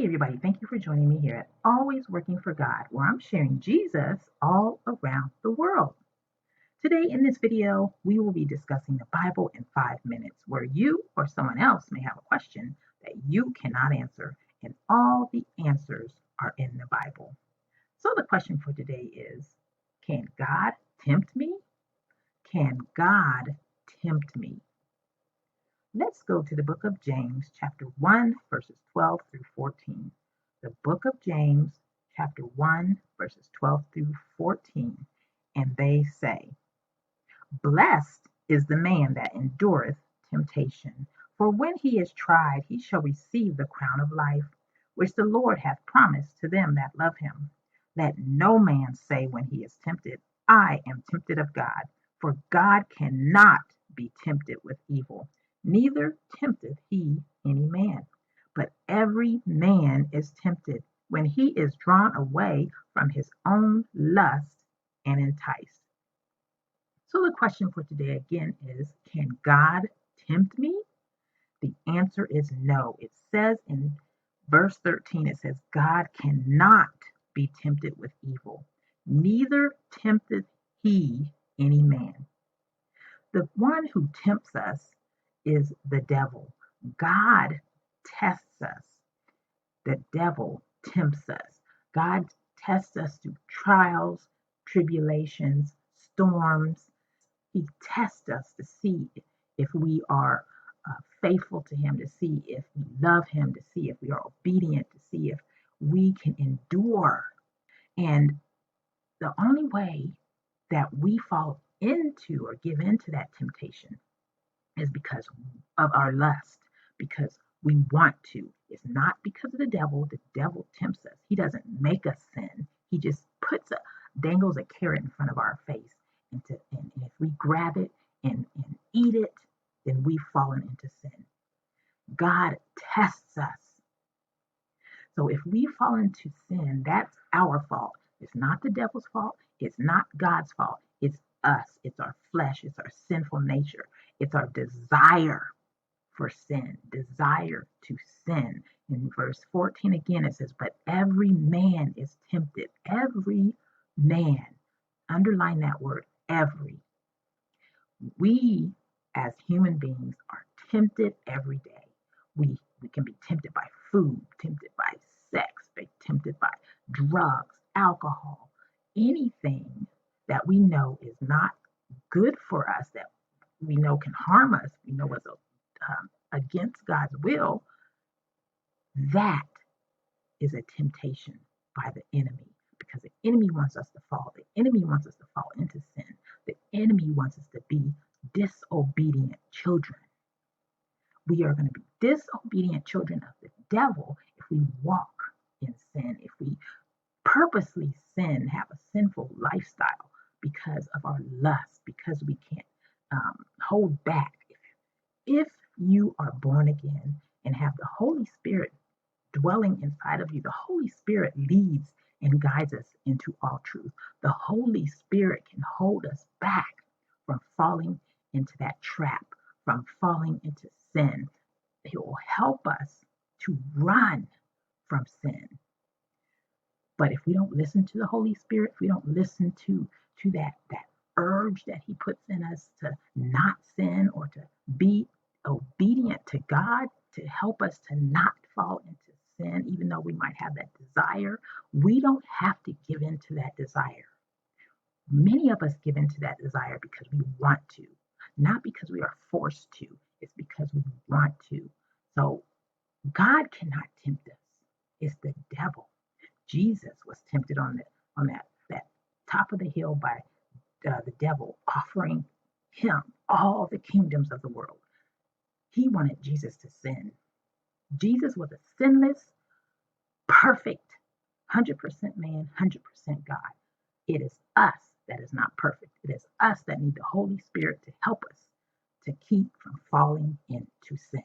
Hey everybody, thank you for joining me here at Always Working for God, where I'm sharing Jesus all around the world. Today in this video, we will be discussing the Bible in 5 minutes, where you or someone else may have a question that you cannot answer, and all the answers are in the Bible. So the question for today is, can God tempt me? Can God tempt me? Let's go to the book of James, chapter 1, verses 12 through 14. The book of James, chapter 1, verses 12 through 14. And they say, Blessed is the man that endureth temptation, for when he is tried, he shall receive the crown of life, which the Lord hath promised to them that love him. Let no man say when he is tempted, I am tempted of God, for God cannot be tempted with evil, neither tempteth he any man. But every man is tempted when he is drawn away from his own lust and enticed. So the question for today again is, can God tempt me? The answer is no. It says in verse 13, it says, God cannot be tempted with evil, neither tempteth he any man. The one who tempts us is the devil. God tests us. The devil tempts us. God tests us through trials, tribulations, storms. He tests us to see if we are faithful to him, to see if we love him, to see if we are obedient, to see if we can endure. And the only way that we fall into or give into that temptation is because of our lust, because we want to. It's not because of the devil. The devil tempts us. He doesn't make us sin. He just dangles a carrot in front of our face. And if we grab it and eat it, then we've fallen into sin. God tests us. So if we fall into sin, that's our fault. It's not the devil's fault. It's not God's fault. It's us. It's our flesh. It's our sinful nature. It's our desire for sin, desire to sin. In verse 14 again, it says, but every man is tempted. Every man. Underline that word, every. We as human beings are tempted every day. We can be tempted by food, tempted by sex, be tempted by drugs, alcohol, anything that we know is not good for us, that we know can harm us, we know is against God's will. That is a temptation by the enemy, because the enemy wants us to fall. The enemy wants us to fall into sin. The enemy wants us to be disobedient children. We are going to be disobedient children of the devil if we walk in sin, if we purposely sin, have a sinful lifestyle because of our lust, because we can't hold back. If you are born again and have the Holy Spirit dwelling inside of you, the Holy Spirit leads and guides us into all truth. The Holy Spirit can hold us back from falling into that trap, from falling into sin. He will help us to run from sin. But if we don't listen to the Holy Spirit, if we don't listen to that urge that he puts in us to not sin or to be obedient to God, to help us to not fall into sin, even though we might have that desire, we don't have to give in to that desire. Many of us give in to that desire because we want to, not because we are forced to. It's because we want to. So God cannot tempt us. It's the devil. Jesus was tempted on that top of the hill by the devil, offering him all the kingdoms of the world. He wanted Jesus to sin. Jesus was a sinless, perfect, 100% man, 100% God. It is us that is not perfect. It is us that need the Holy Spirit to help us to keep from falling into sin.